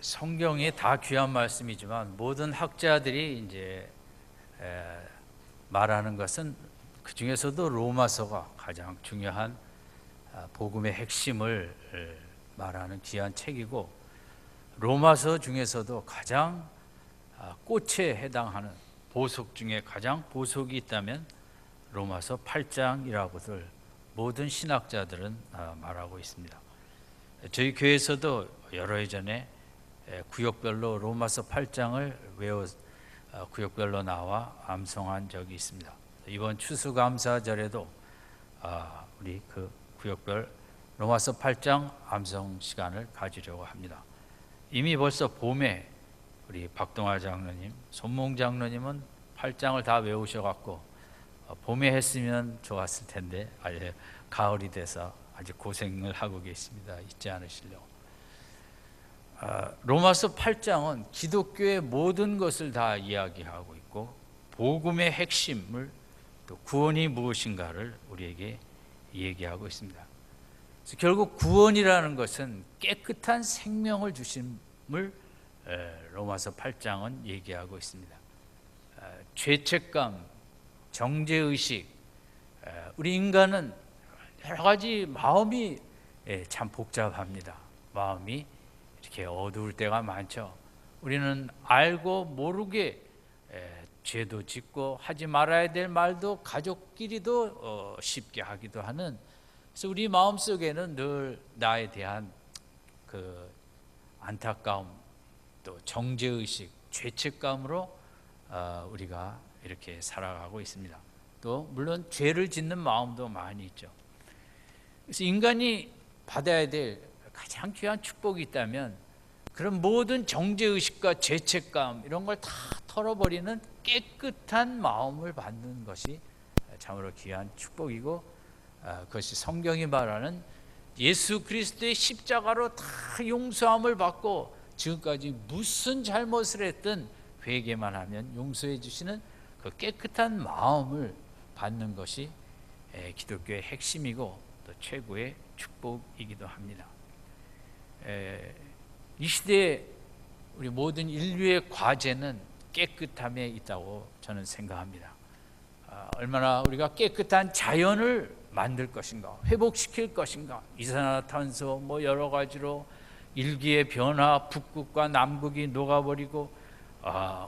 성경이 다 귀한 말씀이지만 모든 학자들이 이제 말하는 것은 그 중에서도 로마서가 가장 중요한 복음의 핵심을 말하는 귀한 책이고, 로마서 중에서도 가장 꽃에 해당하는 보석 중에 가장 보석이 있다면 로마서 8장이라고들 모든 신학자들은 말하고 있습니다. 저희 교회에서도 여러 해 전에 구역별로 로마서 8장을 구역별로 나와 암송한 적이 있습니다. 이번 추수감사절에도 우리 그 구역별 로마서 8장 암송 시간을 가지려고 합니다. 이미 벌써 봄에 우리 박동화 장로님, 손몽 장로님은 8장을 다 외우셔갖고 봄에 했으면 좋았을 텐데 아예 가을이 돼서 아주 고생을 하고 계십니다. 잊지 않으시려고. 로마서 8장은 기독교의 모든 것을 다 이야기하고 있고, 복음의 핵심을, 또 구원이 무엇인가를 우리에게 얘기하고 있습니다. 그래서 결국 구원이라는 것은 깨끗한 생명을 주심을 로마서 8장은 얘기하고 있습니다. 죄책감, 정죄의식, 우리 인간은 여러 가지 마음이 참 복잡합니다. 마음이 이렇게 어두울 때가 많죠. 우리는 알고 모르게 죄도 짓고 하지 말아야 될 말도 가족끼리도 쉽게 하기도 하는, 그래서 우리 마음속에는 늘 나에 대한 그 안타까움, 또 정죄의식, 죄책감으로 우리가 이렇게 살아가고 있습니다. 또 물론 죄를 짓는 마음도 많이 있죠. 그래서 인간이 받아야 될 가장 귀한 축복이 있다면 그런 모든 정죄의식과 죄책감 이런 걸 다 털어버리는 깨끗한 마음을 받는 것이 참으로 귀한 축복이고, 그것이 성경이 말하는 예수 그리스도의 십자가로 다 용서함을 받고 지금까지 무슨 잘못을 했든 회개만 하면 용서해 주시는 그 깨끗한 마음을 받는 것이 기독교의 핵심이고 또 최고의 축복이기도 합니다. 이 시대에 우리 모든 인류의 과제는 깨끗함에 있다고 저는 생각합니다. 얼마나 우리가 깨끗한 자연을 만들 것인가, 회복시킬 것인가, 이산화탄소 뭐 여러 가지로 일기의 변화, 북극과 남극이 녹아버리고,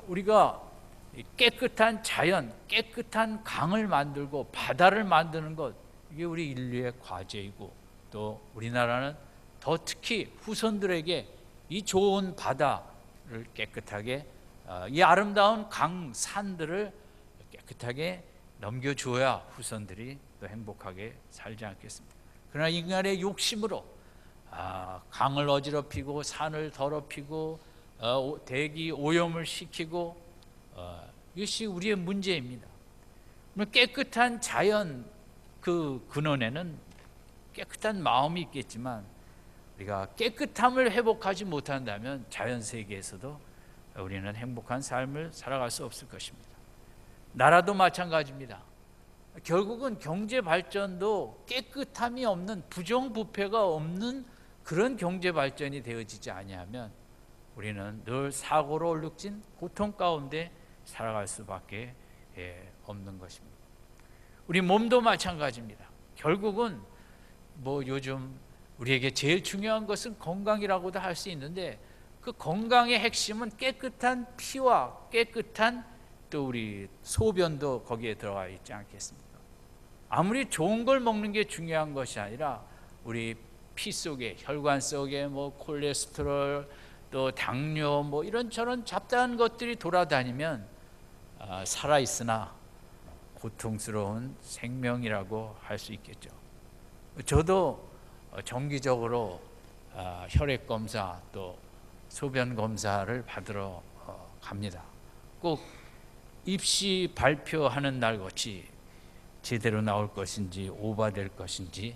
우리가 깨끗한 자연, 깨끗한 강을 만들고 바다를 만드는 것, 이게 우리 인류의 과제이고, 또 우리나라는 더 특히 후손들에게 이 좋은 바다를 깨끗하게, 이 아름다운 강, 산들을 깨끗하게 넘겨줘야 후손들이 또 행복하게 살지 않겠습니까? 그러나 인간의 욕심으로 강을 어지럽히고 산을 더럽히고 대기 오염을 시키고, 이것이 우리의 문제입니다. 깨끗한 자연 그 근원에는 깨끗한 마음이 있겠지만 우리가 깨끗함을 회복하지 못한다면 자연 세계에서도 우리는 행복한 삶을 살아갈 수 없을 것입니다. 나라도 마찬가지입니다. 결국은 경제 발전도 깨끗함이 없는, 부정부패가 없는 그런 경제 발전이 되어지지 아니하면 우리는 늘 사고로 얼룩진 고통 가운데 살아갈 수밖에 없는 것입니다. 우리 몸도 마찬가지입니다. 결국은 뭐 요즘 우리에게 제일 중요한 것은 건강이라고도 할 수 있는데, 그 건강의 핵심은 깨끗한 피와 깨끗한 또 우리 소변도 거기에 들어가 있지 않겠습니까? 아무리 좋은 걸 먹는 게 중요한 것이 아니라 우리 피 속에, 혈관 속에 뭐 콜레스테롤, 또 당뇨, 뭐 이런저런 잡다한 것들이 돌아다니면 살아있으나 고통스러운 생명이라고 할 수 있겠죠. 저도 정기적으로 혈액 검사 또 소변 검사를 받으러 갑니다. 꼭 입시 발표하는 날 같이 제대로 나올 것인지 오바될 것인지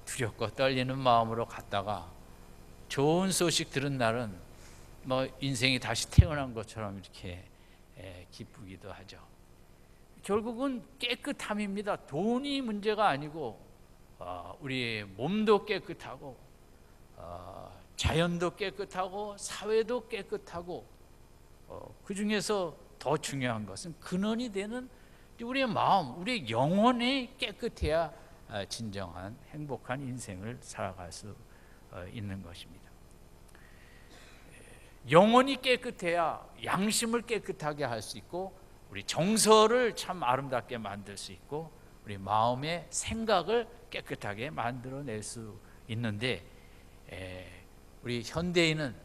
두렵고 떨리는 마음으로 갔다가 좋은 소식 들은 날은 뭐 인생이 다시 태어난 것처럼 이렇게 기쁘기도 하죠. 결국은 깨끗함입니다. 돈이 문제가 아니고 우리 몸도 깨끗하고 자연도 깨끗하고 사회도 깨끗하고 그 중에서 더 중요한 것은 근원이 되는 우리의 마음, 우리의 영혼이 깨끗해야 진정한 행복한 인생을 살아갈 수 있는 것입니다. 영혼이 깨끗해야 양심을 깨끗하게 할 수 있고, 우리 정서를 참 아름답게 만들 수 있고, 우리 마음의 생각을 깨끗하게 만들어낼 수 있는데, 우리 현대인은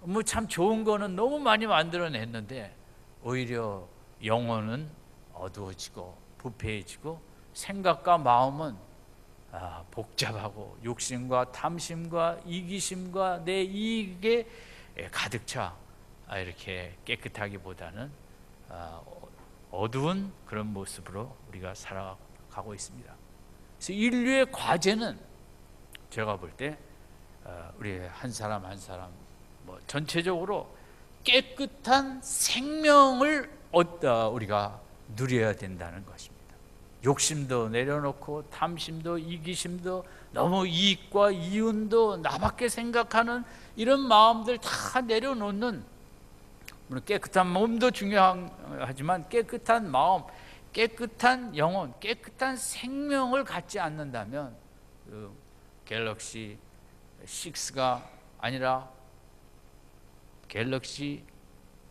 뭐 참 좋은 거는 너무 많이 만들어냈는데 오히려 영혼은 어두워지고 부패해지고 생각과 마음은 복잡하고 욕심과 탐심과 이기심과 내 이익에 가득 차 이렇게 깨끗하기보다는 어두운 그런 모습으로 우리가 살아가고 있습니다. 그래서 인류의 과제는 제가 볼 때 우리 한 사람 한 사람 전체적으로 깨끗한 생명을 우리가 누려야 된다는 것입니다. 욕심도 내려놓고 탐심도 이기심도 너무 이익과 이윤도 나밖에 생각하는 이런 마음들 다 내려놓는, 물론 깨끗한 몸도 중요하지만 깨끗한 마음, 깨끗한 영혼, 깨끗한 생명을 갖지 않는다면 그 갤럭시 6가 아니라 갤럭시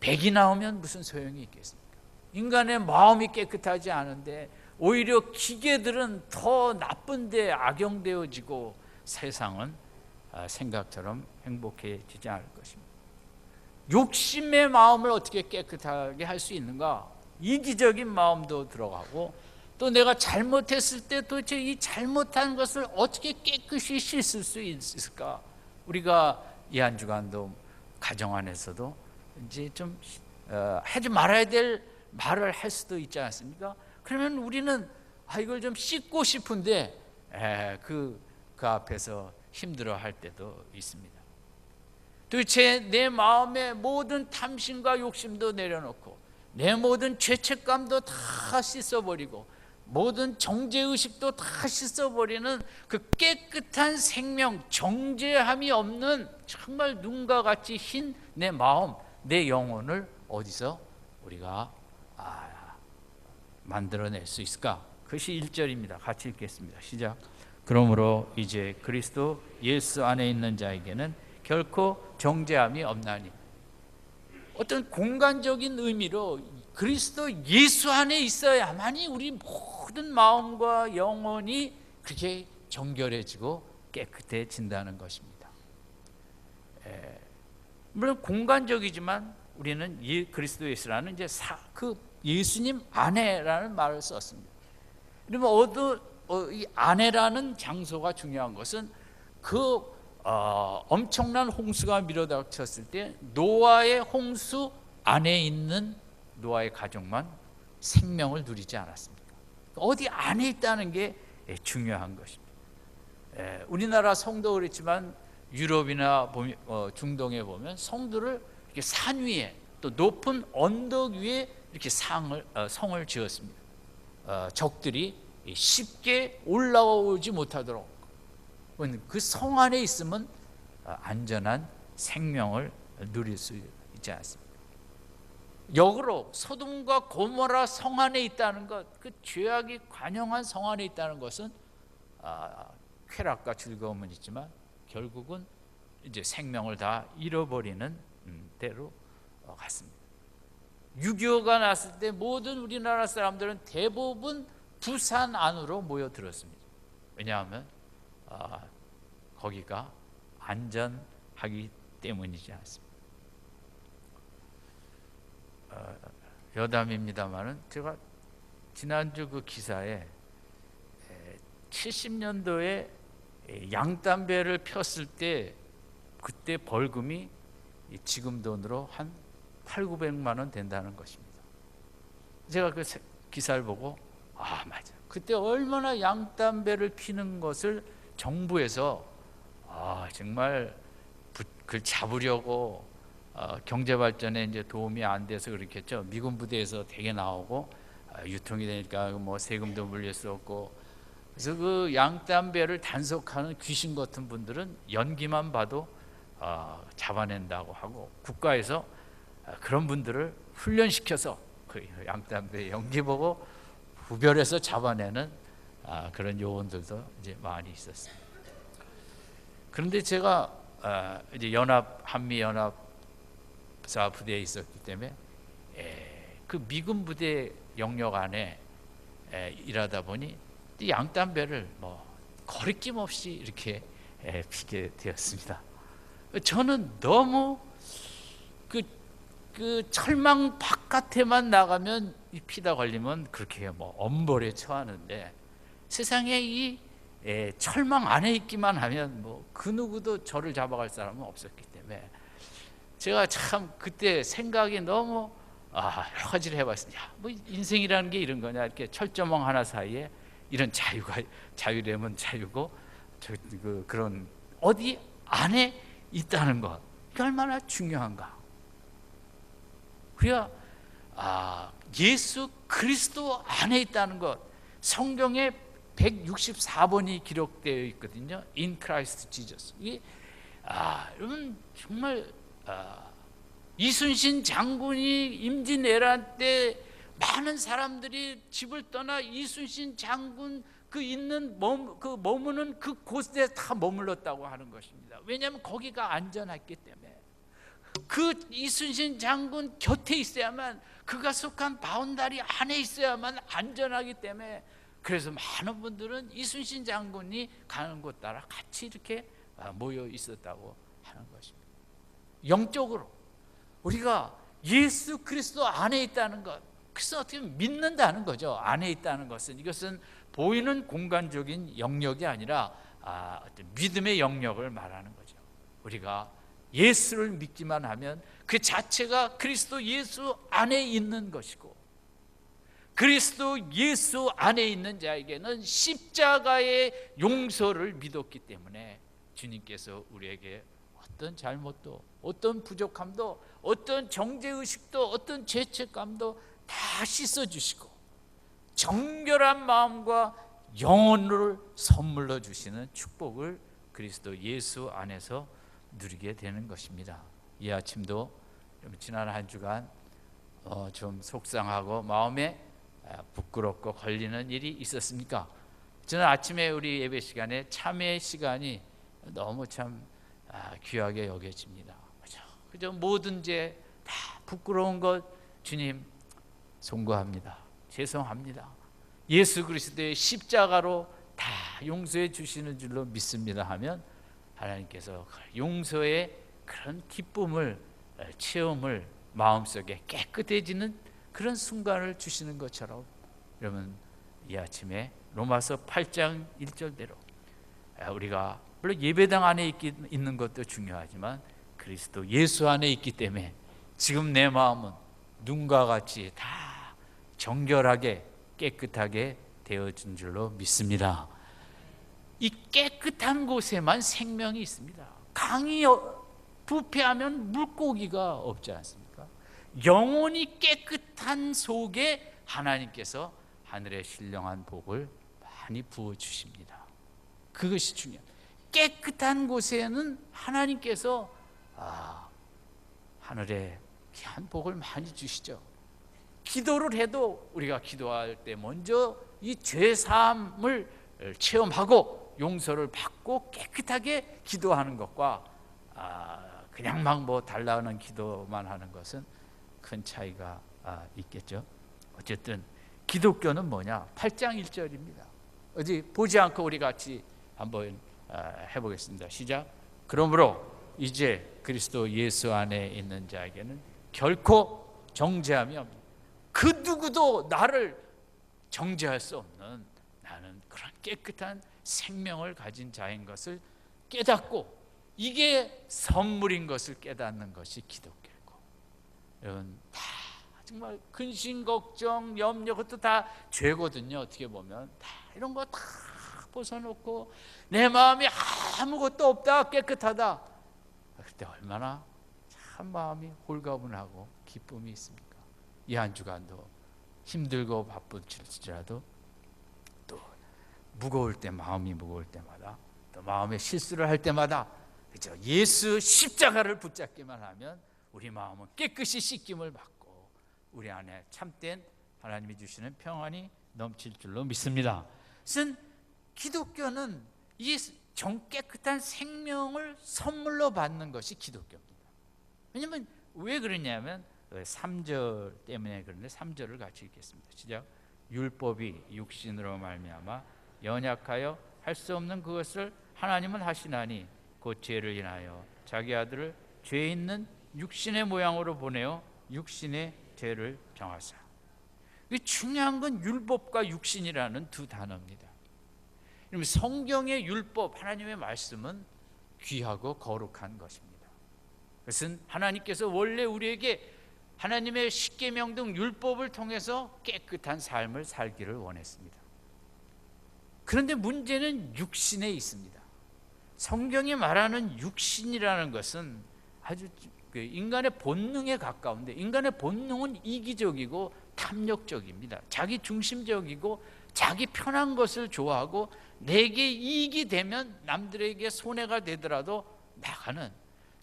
100이 나오면 무슨 소용이 있겠습니까? 인간의 마음이 깨끗하지 않은데 오히려 기계들은 더 나쁜데 악용되어지고 세상은 생각처럼 행복해지지 않을 것입니다. 욕심의 마음을 어떻게 깨끗하게 할 수 있는가? 이기적인 마음도 들어가고, 또 내가 잘못했을 때 도대체 이 잘못한 것을 어떻게 깨끗이 씻을 수 있을까? 우리가 이 한 주간도 가정 안에서도 이제 좀 하지 말아야 될 말을 할 수도 있지 않습니까? 그러면 우리는 이걸 좀 씻고 싶은데 그 앞에서 힘들어 할 때도 있습니다. 도대체 내 마음의 모든 탐심과 욕심도 내려놓고 내 모든 죄책감도 다 씻어버리고 모든 정죄의식도 다 씻어버리는 그 깨끗한 생명, 정죄함이 없는 정말 눈과 같이 흰 내 마음, 내 영혼을 어디서 우리가 만들어낼 수 있을까? 그것이 1절입니다. 같이 읽겠습니다. 시작. 그러므로 이제 그리스도 예수 안에 있는 자에게는 결코 정죄함이 없나니. 어떤 공간적인 의미로 그리스도 예수 안에 있어야만이 우리 모든 마음과 영혼이 그렇게 정결해지고 깨끗해진다는 것입니다. 물론 공간적이지만 우리는 그리스도 예수라는 이제 그 예수님 안에라는 말을 썼습니다. 그러면 이 안에라는 장소가 중요한 것은 그 엄청난 홍수가 밀어닥쳤을 때 노아의 홍수 안에 있는 노아의 가족만 생명을 누리지 않았습니까? 어디 안에 있다는 게 중요한 것입니다. 우리나라 성도 그렇지만 유럽이나 중동에 보면 성도를 이렇게 산 위에 또 높은 언덕 위에 이렇게 성을 지었습니다. 적들이 쉽게 올라오지 못하도록 그 성 안에 있으면 안전한 생명을 누릴 수 있지 않습니까? 역으로 소돔과 고모라 성 안에 있다는 것, 그 죄악이 관영한 성 안에 있다는 것은 쾌락과 즐거움은 있지만 결국은 이제 생명을 다 잃어버리는 대로 갔습니다. 6.25가 났을 때 모든 우리나라 사람들은 대부분 부산 안으로 모여들었습니다. 왜냐하면 거기가 안전하기 때문이지 않습니다. 여담입니다만은 제가 지난주 그 기사에 70년도에 양담배를 폈을 때 그때 벌금이 지금 돈으로 한 800~900만 원 된다는 것입니다. 제가 그 기사를 보고 맞아, 그때 얼마나 양담배를 피는 것을 정부에서 정말 그걸 잡으려고 경제 발전에 이제 도움이 안 돼서 그렇겠죠. 미군 부대에서 되게 나오고 유통이 되니까 뭐 세금도 물릴 수 없고, 그래서 그 양담배를 단속하는 귀신 같은 분들은 연기만 봐도 잡아낸다고 하고 국가에서 그런 분들을 훈련시켜서 그 양담배 연기 보고 구별해서 잡아내는 그런 요원들도 이제 많이 있었습니다. 그런데 제가 이제 한미 연합사 부대에 있었기 때문에 그 미군 부대 영역 안에 일하다 보니 양담배를 뭐 거리낌 없이 이렇게 피게 되었습니다. 저는 너무 그 철망 바깥에만 나가면 이 피다 걸리면 그렇게 뭐 엄벌에 처하는데 세상에 이 철망 안에 있기만 하면 뭐 그 누구도 저를 잡아갈 사람은 없었기 때문에 제가 참 그때 생각이 너무 여러 가지를 해봤습니다. 뭐 인생이라는 게 이런 거냐, 이렇게 철조망 하나 사이에 이런 자유라면 자유고 그런 어디 안에 있다는 것, 이게 얼마나 중요한가. 그래야 예수 그리스도 안에 있다는 것, 성경에 164번이 기록되어 있거든요. In Christ Jesus. 이게 여러분 정말 이순신 장군이 임진왜란 때 많은 사람들이 집을 떠나 이순신 장군 머무는 그 곳에 다 머물렀다고 하는 것입니다. 왜냐하면 거기가 안전했기 때문에. 그 이순신 장군 곁에 있어야만, 그가 속한 바운다리 안에 있어야만 안전하기 때문에, 그래서 많은 분들은 이순신 장군이 가는 곳 따라 같이 이렇게 모여 있었다고 하는 것입니다. 영적으로 우리가 예수 그리스도 안에 있다는 것, 그래서 어떻게 믿는다는 거죠. 안에 있다는 것은, 이것은 보이는 공간적인 영역이 아니라 어떤 믿음의 영역을 말하는 거죠. 우리가 예수를 믿기만 하면 그 자체가 그리스도 예수 안에 있는 것이고, 그리스도 예수 안에 있는 자에게는 십자가의 용서를 믿었기 때문에 주님께서 우리에게 어떤 잘못도, 어떤 부족함도, 어떤 정죄의식도, 어떤 죄책감도 다 씻어주시고 정결한 마음과 영혼을 선물로 주시는 축복을 그리스도 예수 안에서 누리게 되는 것입니다. 이 아침도 지난 한 주간 좀 속상하고 마음에 부끄럽고 걸리는 일이 있었습니까? 저는 아침에 우리 예배 시간에 참회 시간이 너무 참 귀하게 여겨집니다. 그저 모든 죄 다 부끄러운 것 주님 송구합니다. 죄송합니다. 예수 그리스도의 십자가로 다 용서해 주시는 줄로 믿습니다 하면 하나님께서 용서의 그런 기쁨을, 체험을 마음속에 깨끗해지는 그런 순간을 주시는 것처럼, 여러분 이 아침에 로마서 8장 1절대로 우리가 물론 예배당 안에 있는 것도 중요하지만 그리스도 예수 안에 있기 때문에 지금 내 마음은 눈과 같이 다 정결하게 깨끗하게 되어진 줄로 믿습니다. 이 깨끗한 곳에만 생명이 있습니다. 강이 부패하면 물고기가 없지 않습니까? 영혼이 깨끗한 속에 하나님께서 하늘의 신령한 복을 많이 부어주십니다. 그것이 중요합니다. 깨끗한 곳에는 하나님께서 하늘에 귀한 복을 많이 주시죠. 기도를 해도 우리가 기도할 때 먼저 이 죄사함을 체험하고 용서를 받고 깨끗하게 기도하는 것과 그냥 막 뭐 달라는 기도만 하는 것은 큰 차이가 있겠죠. 어쨌든 기독교는 뭐냐? 8장 1절입니다. 어디 보지 않고 우리 같이 한번 해보겠습니다. 시작. 그러므로 이제 그리스도 예수 안에 있는 자에게는 결코 정죄함이 없는, 그 누구도 나를 정죄할 수 없는, 나는 그런 깨끗한 생명을 가진 자인 것을 깨닫고, 이게 선물인 것을 깨닫는 것이 기독교고, 여러분 다 정말 근심, 걱정, 염려, 그것도 다 죄거든요. 어떻게 보면 다 이런 거 다 벗어놓고 내 마음이 아무것도 없다, 깨끗하다, 그때 얼마나 참 마음이 홀가분하고 기쁨이 있습니까? 이 한 주간도 힘들고 바쁠지라도 또 무거울 때, 마음이 무거울 때마다, 또 마음에 실수를 할 때마다 그죠? 예수 십자가를 붙잡기만 하면 우리 마음은 깨끗이 씻김을 받고 우리 안에 참된 하나님이 주시는 평안이 넘칠 줄로 믿습니다. 그래서 기독교는 이 깨끗한 생명을 선물로 받는 것이 기독교입니다. 왜냐하면 왜 그러냐면 3절 때문에 그런데 3절을 같이 읽겠습니다. 시작. 율법이 육신으로 말미암아 연약하여 할 수 없는 그것을 하나님은 하시나니 곧 죄를 인하여 자기 아들을 죄 있는 육신의 모양으로 보내어 육신의 죄를 정하사. 중요한 건 율법과 육신이라는 두 단어입니다. 성경의 율법, 하나님의 말씀은 귀하고 거룩한 것입니다. 그것은 하나님께서 원래 우리에게 하나님의 십계명 등 율법을 통해서 깨끗한 삶을 살기를 원했습니다. 그런데 문제는 육신에 있습니다. 성경이 말하는 육신이라는 것은 아주 인간의 본능에 가까운데, 인간의 본능은 이기적이고 탐욕적입니다. 자기 중심적이고 자기 편한 것을 좋아하고 내게 이익이 되면 남들에게 손해가 되더라도 나가는,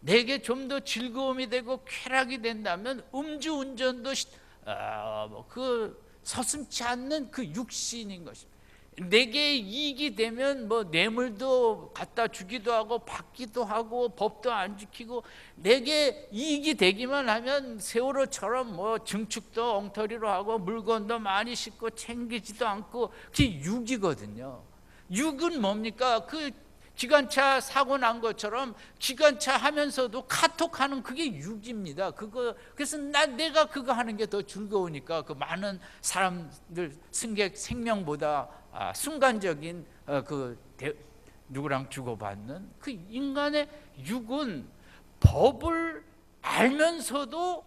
내게 좀 더 즐거움이 되고 쾌락이 된다면 음주운전도 서슴지 않는 그 육신인 것입니다. 내게 이익이 되면 뭐 뇌물도 갖다 주기도 하고 받기도 하고 법도 안 지키고, 내게 이익이 되기만 하면 세월호처럼 뭐 증축도 엉터리로 하고 물건도 많이 싣고 챙기지도 않고, 그게 육이거든요. 육은 뭡니까? 그 기관차 사고 난 것처럼 기관차 하면서도 카톡하는 그게 육입니다. 그래서 내가 그거 하는 게 더 즐거우니까 그 많은 사람들 승객 생명보다 순간적인 누구랑 주고받는 그 인간의 육은 법을 알면서도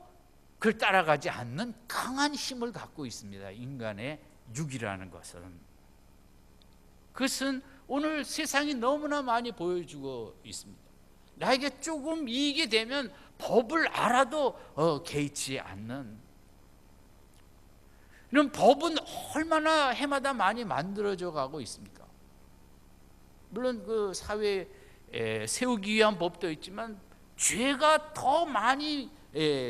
그걸 따라가지 않는 강한 힘을 갖고 있습니다. 인간의 육이라는 그것은 오늘 세상이 너무나 많이 보여주고 있습니다. 나에게 조금 이익이 되면 법을 알아도 개의치 않는, 이런 법은 얼마나 해마다 많이 만들어져 가고 있습니까? 물론 그 사회에 세우기 위한 법도 있지만 죄가 더 많이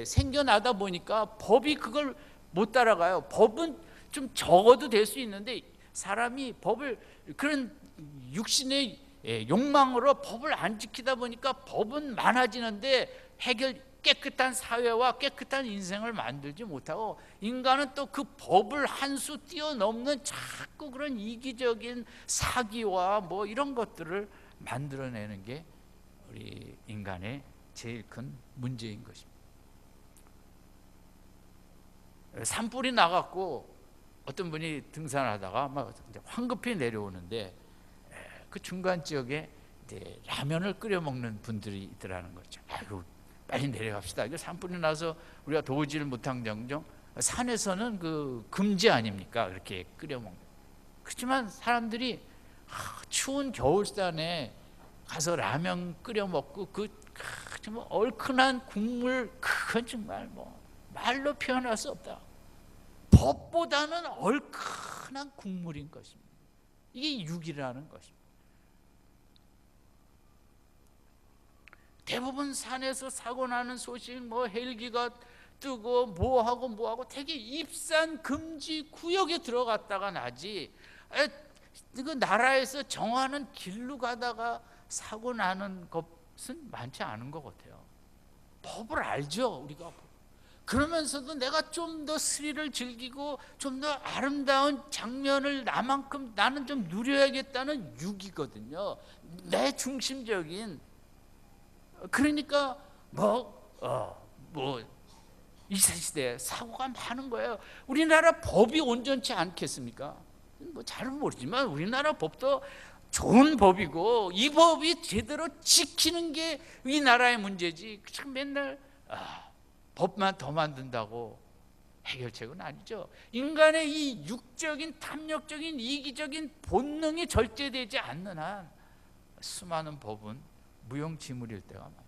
생겨나다 보니까 법이 그걸 못 따라가요. 법은 좀 적어도 될 수 있는데 사람이 법을 그런 육신의 욕망으로 법을 안 지키다 보니까 법은 많아지는데 깨끗한 사회와 깨끗한 인생을 만들지 못하고, 인간은 또 그 법을 한 수 뛰어넘는 자꾸 그런 이기적인 사기와 뭐 이런 것들을 만들어내는 게 우리 인간의 제일 큰 문제인 것입니다. 산불이 나갔고 어떤 분이 등산하다가 막 황급히 내려오는데 그 중간 지역에 라면을 끓여 먹는 분들이 있더라는 거죠. 아이고, 빨리 내려갑시다. 이거 산불이 나서 우리가 도우지를 못한 정정, 산에서는 그 금지 아닙니까? 그렇게 끓여 먹는. 그렇지만 사람들이 추운 겨울산에 가서 라면 끓여 먹고 정말 얼큰한 국물, 그건 정말 말로 표현할 수 없다. 법보다는 얼큰한 국물인 것입니다. 이게 육이라는 것입니다. 대부분 산에서 사고 나는 소식, 헬기가 뜨고 뭐하고 되게 입산 금지 구역에 들어갔다가 나지, 그 나라에서 정하는 길로 가다가 사고 나는 것은 많지 않은 것 같아요. 법을 알죠, 우리가. 그러면서도 내가 좀 더 스릴을 즐기고 좀 더 아름다운 장면을 나는 좀 누려야겠다는 육이거든요. 내 중심적인. 그러니까 이 시대에 사고가 많은 거예요. 우리나라 법이 온전치 않겠습니까? 잘은 모르지만 우리나라 법도 좋은 법이고 이 법이 제대로 지키는 게 이 나라의 문제지, 참 맨날 법만 더 만든다고 해결책은 아니죠. 인간의 이 육적인 탐욕적인 이기적인 본능이 절제되지 않는 한 수많은 법은 무용지물일 때가 많아요.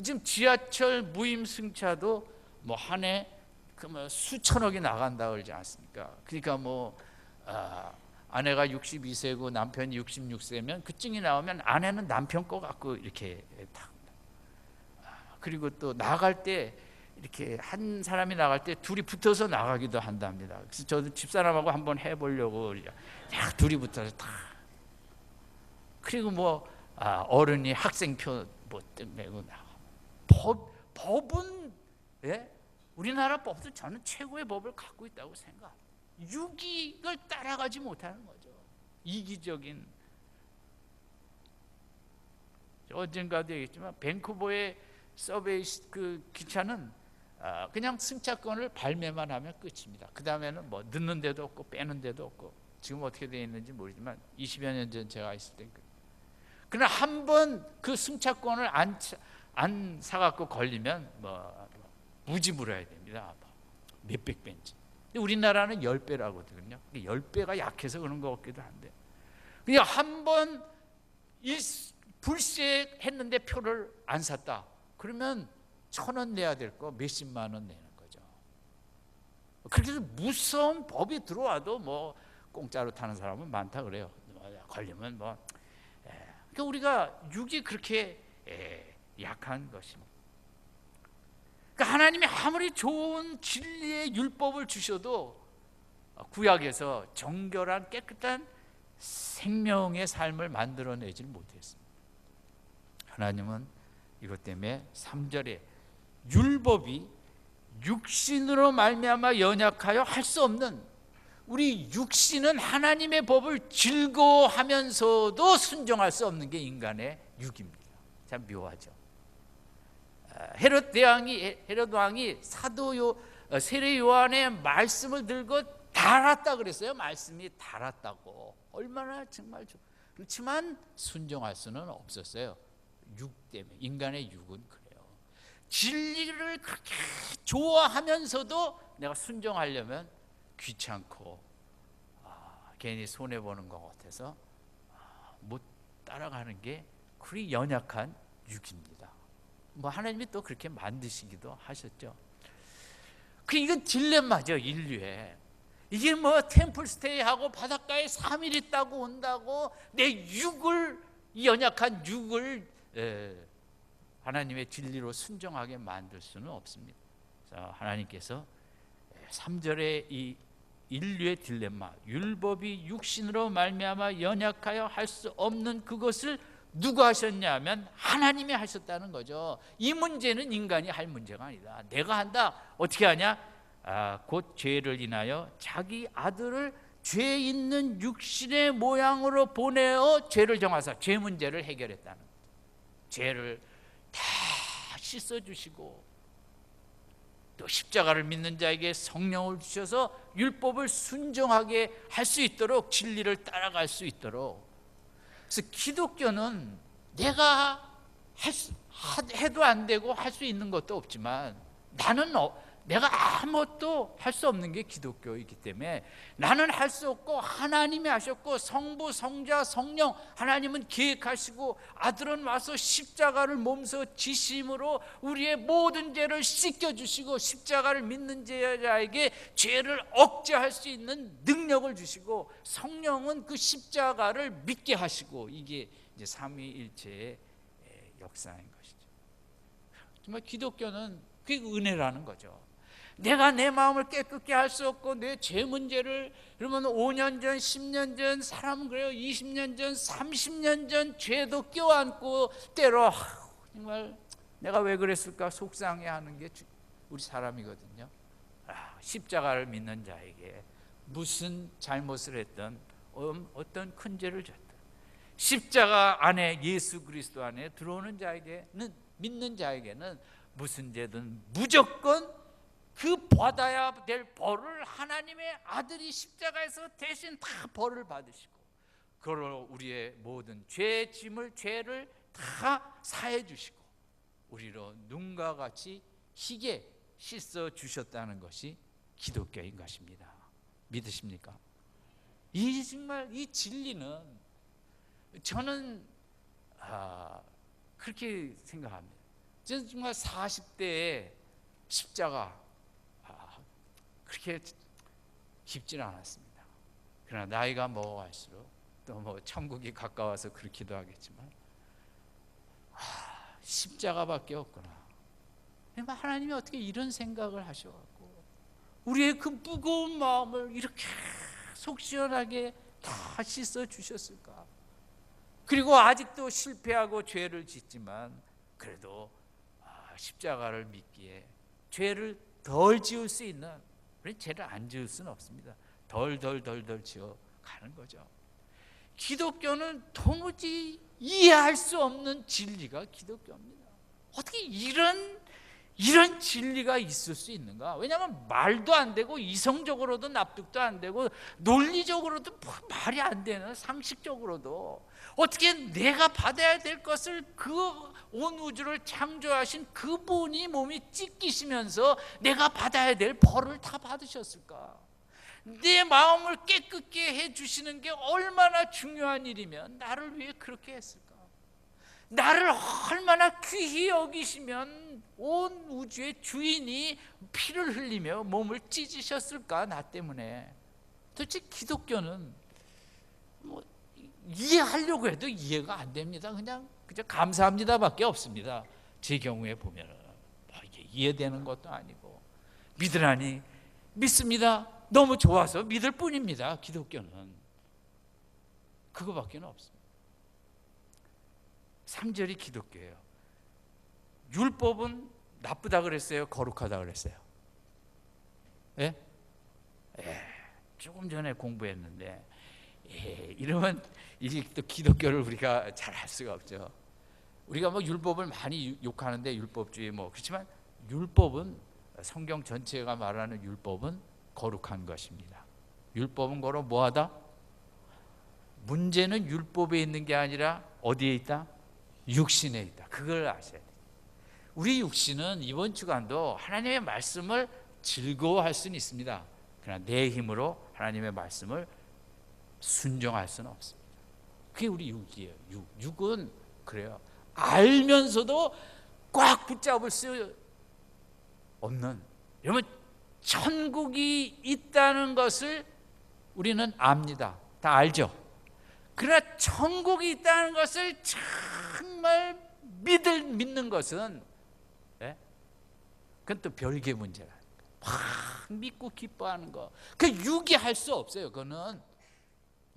지금 지하철 무임승차도 한 해 수천억이 나간다 그러지 않습니까? 그러니까 아내가 62세고 남편이 66세면 그 증이 나오면 아내는 남편 거 갖고 이렇게 탁. 그리고 또 나갈 때 이렇게 한 사람이 나갈 때 둘이 붙어서 나가기도 한답니다. 그래서 저도 집사람하고 한번 해보려고 둘이 붙어서 탁. 그리고 뭐 어른이 학생표 뭐 메고 나가. 법은 우리나라 법도 저는 최고의 법을 갖고 있다고 생각합니다. 유기를 따라가지 못하는 거죠. 이기적인. 언젠가도 얘기했지만 밴쿠버의 서베이 그 기차는 그냥 승차권을 발매만 하면 끝입니다. 그 다음에는 뭐 넣는 데도 없고 빼는 데도 없고, 지금 어떻게 되어 있는지 모르지만 20여 년 전 제가 있을 때 그러나 한 번 그 승차권을 안 사갖고 걸리면 뭐 무지 물어야 됩니다. 몇백 배인지. 우리나라는 10배라거든요. 10배가 약해서 그런 것 같기도 한데, 그냥 한 번 불시했는데 표를 안 샀다 그러면 1,000원 내야 될 거 몇십만 원 내는 거죠. 그렇게 해서 무서운 법이 들어와도 뭐 공짜로 타는 사람은 많다 그래요. 걸리면 뭐. 그러니까 우리가 육이 그렇게 약한 것입니다. 그러니까 하나님이 아무리 좋은 진리의 율법을 주셔도 구약에서 정결한 깨끗한 생명의 삶을 만들어내지 못했습니다. 하나님은 이것 때문에 3절에 율법이 육신으로 말미암아 연약하여 할 수 없는, 우리 육신은 하나님의 법을 즐거워하면서도 순종할 수 없는 게 인간의 육입니다. 참 묘하죠. 헤롯 왕이 사도 세례 요한의 말씀을 들고 달았다 그랬어요. 말씀이 달았다고. 얼마나 정말 그렇지만 순종할 수는 없었어요. 육 때문에. 인간의 육은 그래요. 진리를 그렇게 좋아하면서도 내가 순종하려면 귀찮고 괜히 손해보는 것 같아서 못 따라가는 게 그리 연약한 육입니다. 뭐 하나님이 또 그렇게 만드시기도 하셨죠. 이건 딜레마죠, 인류에. 이게 뭐 템플스테이하고 바닷가에 3일 있다고 온다고 내 육을, 이 연약한 육을 하나님의 진리로 순종하게 만들 수는 없습니다. 하나님께서 3절에 이 인류의 딜레마, 율법이 육신으로 말미암아 연약하여 할 수 없는 그것을 누가 하셨냐면 하나님이 하셨다는 거죠. 이 문제는 인간이 할 문제가 아니다. 내가 한다. 어떻게 하냐? 곧 죄를 인하여 자기 아들을 죄 있는 육신의 모양으로 보내어 죄를 정하사 죄 문제를 해결했다는 거죠. 죄를 다 씻어주시고 또 십자가를 믿는 자에게 성령을 주셔서 율법을 순종하게 할 수 있도록, 진리를 따라갈 수 있도록. 그래서 기독교는 내가 해도 안 되고 할 수 있는 것도 없지만 내가 아무것도 할 수 없는 게 기독교이기 때문에 나는 할 수 없고 하나님이 하셨고 성부, 성자, 성령 하나님은 계획하시고 아들은 와서 십자가를 몸소 지심으로 우리의 모든 죄를 씻겨주시고 십자가를 믿는 자에게 죄를 억제할 수 있는 능력을 주시고 성령은 그 십자가를 믿게 하시고, 이게 이제 삼위일체의 역사인 것이죠. 정말 기독교는 그게 은혜라는 거죠. 내가 내 마음을 깨끗게 할 수 없고 내 죄 문제를, 그러면 5년 전, 10년 전, 사람은 그래요, 20년 전, 30년 전 죄도 껴안고 때로 정말 내가 왜 그랬을까 속상해하는 게 우리 사람이거든요. 십자가를 믿는 자에게 무슨 잘못을 했던 어떤 큰 죄를 졌던 십자가 안에, 예수 그리스도 안에 들어오는 자에게는, 믿는 자에게는 무슨 죄든 무조건 그 받아야 될 벌을 하나님의 아들이 십자가에서 대신 다 벌을 받으시고 그걸로 우리의 모든 죄 짐을, 죄를 다 사해 주시고 우리로 눈과 같이 희게 씻어 주셨다는 것이 기독교인 것입니다. 믿으십니까? 이 정말 이 진리는 저는 그렇게 생각합니다. 저는 정말 40대에 십자가 그렇게 깊지는 않았습니다. 그러나 나이가 먹어갈수록 또 뭐 천국이 가까워서 그렇기도 하겠지만 십자가밖에 없구나. 하나님이 어떻게 이런 생각을 하셔갖고 우리의 그 무거운 마음을 이렇게 속 시원하게 다 씻어 주셨을까? 그리고 아직도 실패하고 죄를 짓지만 그래도 십자가를 믿기에 죄를 덜 지을 수 있는, 우리 죄를 안 지을 수는 없습니다. 덜 지어 가는 거죠. 기독교는 도무지 이해할 수 없는 진리가 기독교입니다. 어떻게 이런 진리가 있을 수 있는가? 왜냐하면 말도 안 되고 이성적으로도 납득도 안 되고 논리적으로도 말이 안 되는, 상식적으로도 어떻게 내가 받아야 될 것을 그 온 우주를 창조하신 그분이 몸이 찢기시면서 내가 받아야 될 벌을 다 받으셨을까? 내 마음을 깨끗게 해주시는 게 얼마나 중요한 일이면 나를 위해 그렇게 했을까? 나를 얼마나 귀히 여기시면 온 우주의 주인이 피를 흘리며 몸을 찢으셨을까? 나 때문에. 도대체 기독교는 뭐 이해하려고 해도 이해가 안 됩니다. 그냥 감사합니다밖에 없습니다. 제 경우에 보면은 이게 이해되는 것도 아니고, 믿으라니 믿습니다. 너무 좋아서 믿을 뿐입니다. 기독교는 그거밖에 없습니다. 3절이 기독교예요. 율법은 나쁘다 그랬어요? 거룩하다 그랬어요? 예? 조금 전에 공부했는데 이러면 이제 또 기독교를 우리가 잘 알 수가 없죠. 우리가 뭐 율법을 많이 욕하는데 율법주의 그렇지만 율법은, 성경 전체가 말하는 율법은 거룩한 것입니다. 율법은 거로 뭐하다? 문제는 율법에 있는 게 아니라 어디에 있다? 육신에 있다. 그걸 아셔야 돼요. 우리 육신은 이번 주간도 하나님의 말씀을 즐거워할 수는 있습니다. 그러나 내 힘으로 하나님의 말씀을 순종할 수는 없습니다. 그게 우리 육이에요. 육은 그래요. 알면서도 꽉 붙잡을 수 없는, 여러분 천국이 있다는 것을 우리는 압니다. 다 알죠? 그러나 천국이 있다는 것을 정말 믿는 것은, 그건 또 별개의 문제라. 막 믿고 기뻐하는 거, 그 육이 할 수 없어요. 그거는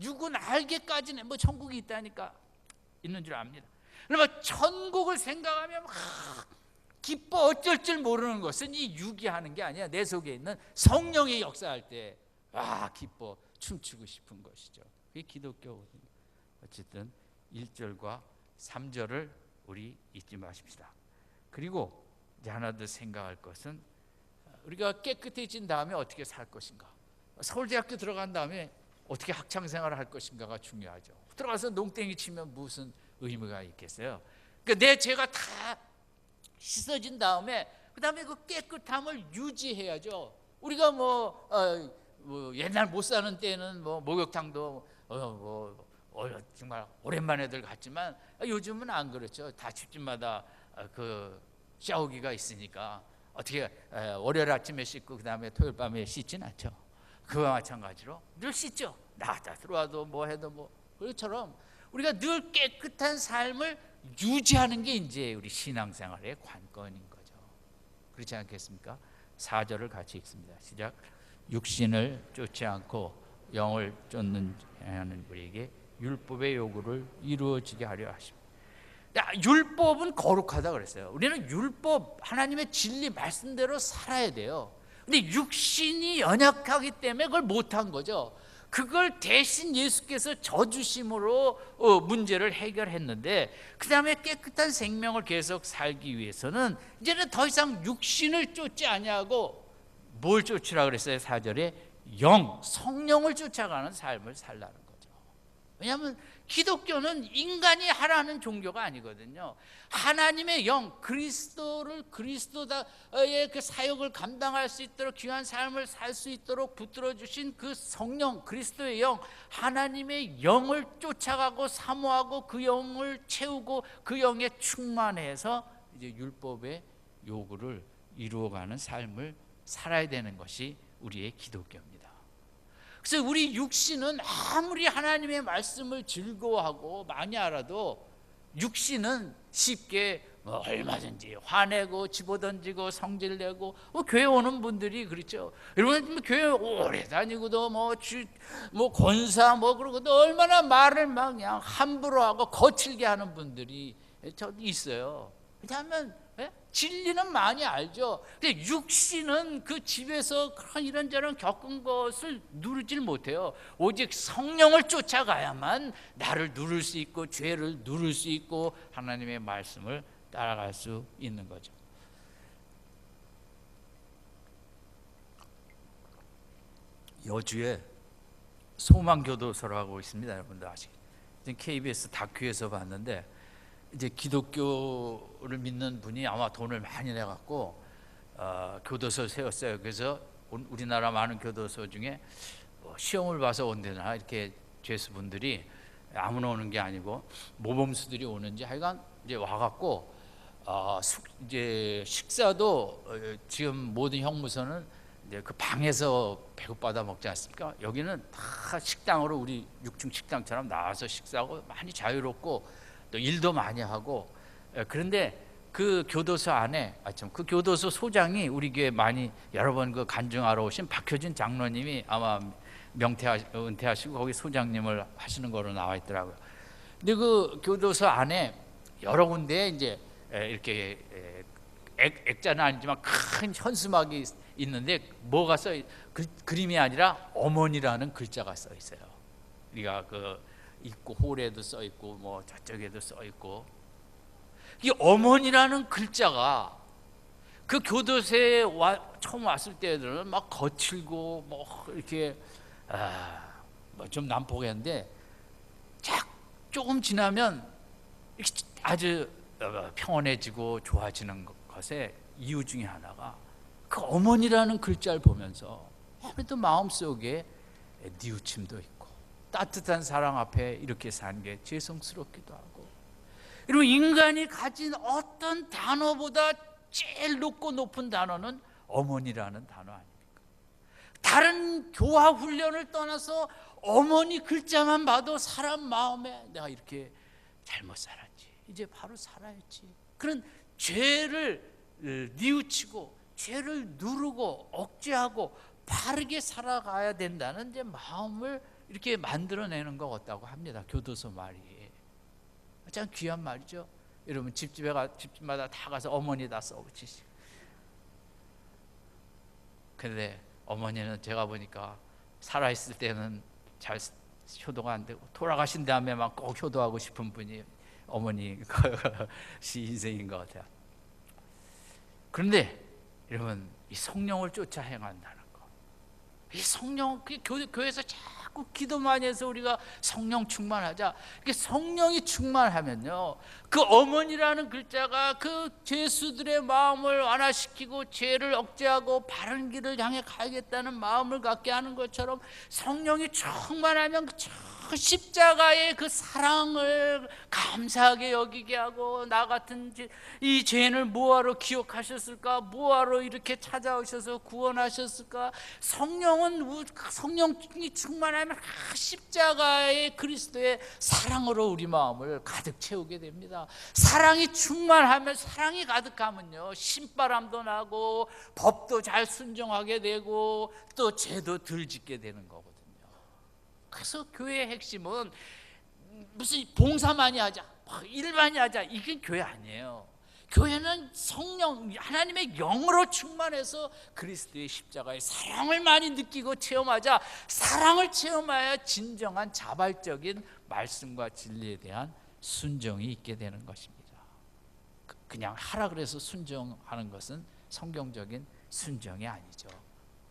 육은 알게까지는 천국이 있다니까 있는 줄 압니다. 그러면 천국을 생각하면 막 기뻐 어쩔 줄 모르는 것은 이 육이 하는 게 아니야. 내 속에 있는 성령이 역사할 때 기뻐 춤추고 싶은 것이죠. 그게 기독교거든요. 어쨌든 1절과 3절을 우리 잊지 마십시다. 그리고 이제 하나 더 생각할 것은, 우리가 깨끗해진 다음에 어떻게 살 것인가, 서울대학교 들어간 다음에 어떻게 학창생활을 할 것인가가 중요하죠. 들어가서 농땡이 치면 무슨 의미가 있겠어요? 그러니까 내 죄가 다 씻어진 다음에 그 다음에 그 깨끗함을 유지해야죠. 우리가 옛날 못 사는 때는 목욕탕도 정말 오랜만에들 갔지만 요즘은 안 그렇죠. 다 집집마다 그 샤워기가 있으니까 어떻게 월요일 아침에 씻고 그 다음에 토요일 밤에 씻진 않죠. 그와 마찬가지로 늘 씻죠. 나갔다 들어와도 해도 그것처럼 우리가 늘 깨끗한 삶을 유지하는 게 이제 우리 신앙생활의 관건인 거죠. 그렇지 않겠습니까? 4절을 같이 읽습니다. 시작. 육신을 쫓지 않고 영을 쫓는 하는 우리에게 율법의 요구를 이루어지게 하려 하십니다. 율법은 거룩하다 그랬어요. 우리는 율법, 하나님의 진리 말씀대로 살아야 돼요. 근데 육신이 연약하기 때문에 그걸 못한 거죠. 그걸 대신 예수께서 져주심으로 문제를 해결했는데, 그 다음에 깨끗한 생명을 계속 살기 위해서는 이제는 더 이상 육신을 쫓지 아니하고 뭘 쫓으라 그랬어요? 4절에 성령을 쫓아가는 삶을 살라는 거죠. 왜냐하면 기독교는 인간이 하라는 종교가 아니거든요. 하나님의 영, 그리스도의 그 사역을 감당할 수 있도록 귀한 삶을 살 수 있도록 붙들어 주신 그 성령, 그리스도의 영, 하나님의 영을 쫓아가고 사모하고 그 영을 채우고 그 영에 충만해서 이제 율법의 요구를 이루어가는 삶을 살아야 되는 것이 우리의 기독교입니다. 그래서 우리 육신은 아무리 하나님의 말씀을 즐거워하고 많이 알아도 육신은 쉽게 얼마든지 화내고 집어던지고 성질내고 교회 오는 분들이 그렇죠. 여러분 교회 오래 다니고도 뭐 권사 그러고도 얼마나 말을 막 그냥 함부로 하고 거칠게 하는 분들이 저도 있어요. 왜냐하면 진리는 많이 알죠. 근데 육신은 그 집에서 그런 이런저런 겪은 것을 누르질 못해요. 오직 성령을 쫓아가야만 나를 누를 수 있고 죄를 누를 수 있고 하나님의 말씀을 따라갈 수 있는 거죠. 여주에 소망교도소라고 있습니다. 여러분들 아시겠죠? KBS 다큐에서 봤는데 이제 기독교를 믿는 분이 아마 돈을 많이 내갖고 교도소를 세웠어요. 그래서 우리나라 많은 교도소 중에 시험을 봐서 온대나 이렇게 죄수분들이 아무나 오는 게 아니고 모범수들이 오는지 하여간 이제 와갖고 이제 식사도 지금 모든 형무소는 이제 그 방에서 배고파다 먹지 않습니까? 여기는 다 식당으로 우리 6층 식당처럼 나와서 식사하고 많이 자유롭고 또 일도 많이 하고. 그런데 그 교도소 안에 그 교도소 소장이 우리 교회 많이 여러 번 그 간증하러 오신 박효진 장로님이 아마 은퇴하시고 거기 소장님을 하시는 거로 나와 있더라고요. 근데 그 교도소 안에 여러 군데 이제 이렇게 액자는 아니지만 큰 현수막이 있는데 뭐가 그림이 아니라 어머니라는 글자가 써 있어요. 우리가 그 있고 홀에도 써 있고 뭐 저쪽에도 써 있고, 이 어머니라는 글자가 그 교도소에 처음 왔을 때들은 막 거칠고 뭐 이렇게 좀 난폭했는데 조금 지나면 아주 평온해지고 좋아지는 것의 이유 중에 하나가 그 어머니라는 글자를 보면서 아무래도 마음속에 뉘우침도 있고 따뜻한 사랑 앞에 이렇게 사는 게 죄송스럽기도 하고. 그리고 인간이 가진 어떤 단어보다 제일 높은 단어는 어머니라는 단어 아닙니까? 다른 교화 훈련을 떠나서 어머니 글자만 봐도 사람 마음에 내가 이렇게 잘못 살았지, 이제 바로 살아야지, 그런 죄를 뉘우치고 죄를 누르고 억제하고 바르게 살아가야 된다는 이제 마음을 이렇게 만들어내는 것 같다고 합니다. 교도소 말이 참 귀한 말이죠. 여러분 집집마다 다 가서 어머니 다 써붙이시고. 근데 어머니는 제가 보니까 살아있을 때는 잘 효도가 안 되고 돌아가신 다음에만 꼭 효도하고 싶은 분이 어머니 인생인 것 같아요. 그런데 여러분, 이 성령을 쫓아 행한다는 거, 이 성령, 교회에서 자꾸 기도 많이 해서 우리가 성령 충만하자. 성령이 충만하면요, 그 어머니라는 글자가 그 죄수들의 마음을 완화시키고 죄를 억제하고 바른 길을 향해 가야겠다는 마음을 갖게 하는 것처럼 성령이 충만하면 십자가의 그 사랑을 감사하게 여기게 하고, 나 같은 이 죄인을 뭐하러 기억하셨을까, 뭐하러 이렇게 찾아오셔서 구원하셨을까. 성령이 충만하면 십자가의 그리스도의 사랑으로 우리 마음을 가득 채우게 됩니다. 사랑이 충만하면, 사랑이 가득하면요, 신바람도 나고 법도 잘 순종하게 되고 또 죄도 덜 짓게 되는 거거든요. 그래서 교회의 핵심은 무슨 봉사만이 하자, 일만이 하자, 이게 교회 아니에요. 교회는 성령, 하나님의 영으로 충만해서 그리스도의 십자가의 사랑을 많이 느끼고 체험하자. 사랑을 체험해야 진정한 자발적인 말씀과 진리에 대한 순종이 있게 되는 것입니다. 그냥 하라 그래서 순종하는 것은 성경적인 순종이 아니죠.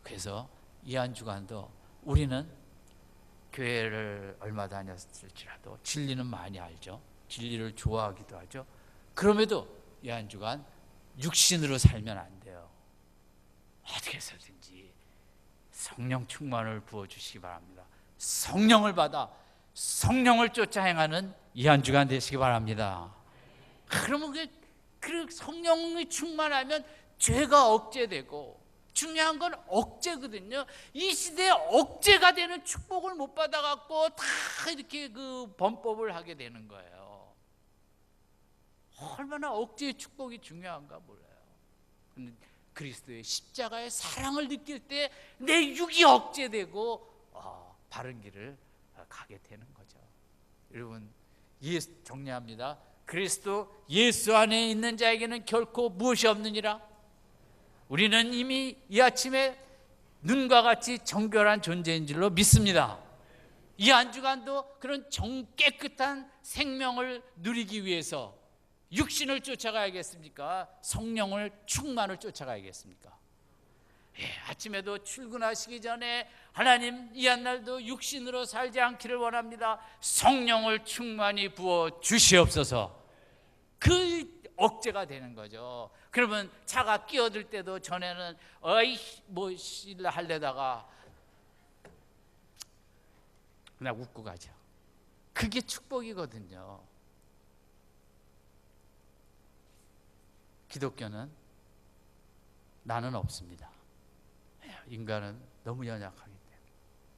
그래서 이 한 주간도 우리는 교회를 얼마 다녔을지라도 진리는 많이 알죠. 진리를 좋아하기도 하죠. 그럼에도 이 한 주간 육신으로 살면 안 돼요. 어떻게 해서든지 성령 충만을 부어주시기 바랍니다. 성령을 받아 성령을 쫓아 행하는 이 한 주간 되시기 바랍니다. 그러면 그 성령이 충만하면 죄가 억제되고 중요한 건 억제거든요. 이 시대에 억제가 되는 축복을 못 받아갖고 다 이렇게 그 범법을 하게 되는 거예요. 얼마나 억제의 축복이 중요한가 몰라요. 근데 그리스도의 십자가의 사랑을 느낄 때 내 육이 억제되고 바른 길을 가게 되는 거죠. 여러분, 정리합니다. 그리스도 예수 안에 있는 자에게는 결코 무엇이 없느니라. 우리는 이미 이 아침에 눈과 같이 정결한 존재인 줄로 믿습니다. 이 한 주간도 그런 깨끗한 생명을 누리기 위해서 육신을 쫓아가야겠습니까? 성령을 충만을 쫓아가야겠습니까? 아침에도 출근하시기 전에 하나님, 이 한 날도 육신으로 살지 않기를 원합니다. 성령을 충만히 부어 주시옵소서. 그 억제가 되는 거죠. 그러면 차가 끼어들 때도 전에는 실라 하려다가 그냥 웃고 가죠. 그게 축복이거든요. 기독교는 나는 없습니다. 인간은 너무 연약하기 때문에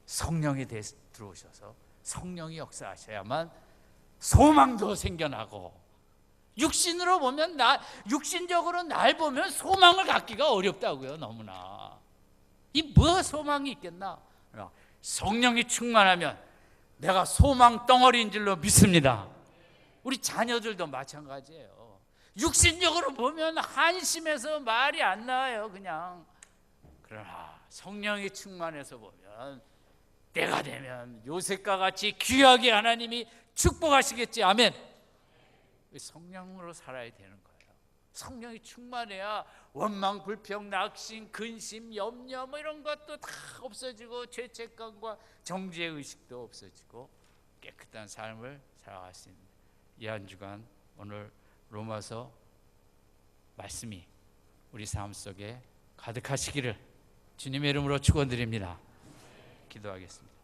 성령이 들어오셔서 성령이 역사하셔야만 소망도 생겨나고, 육신으로 보면 육신적으로 날 보면 소망을 갖기가 어렵다고요. 너무나 이 뭐 소망이 있겠나. 성령이 충만하면 내가 소망 덩어리인 줄로 믿습니다. 우리 자녀들도 마찬가지예요. 육신적으로 보면 한심해서 말이 안 나와요, 그냥. 그러나 성령이 충만해서 보면 때가 되면 요셉과 같이 귀하게 하나님이 축복하시겠지. 아멘. 성령으로 살아야 되는 거예요. 성령이 충만해야 원망, 불평, 낙심, 근심, 염려 이런 것도 다 없어지고, 죄책감과 정죄의 의식도 없어지고 깨끗한 삶을 살아갈 수 있는 이 한 주간 오늘 로마서 말씀이 우리 삶 속에 가득하시기를 주님의 이름으로 축원드립니다. 기도하겠습니다.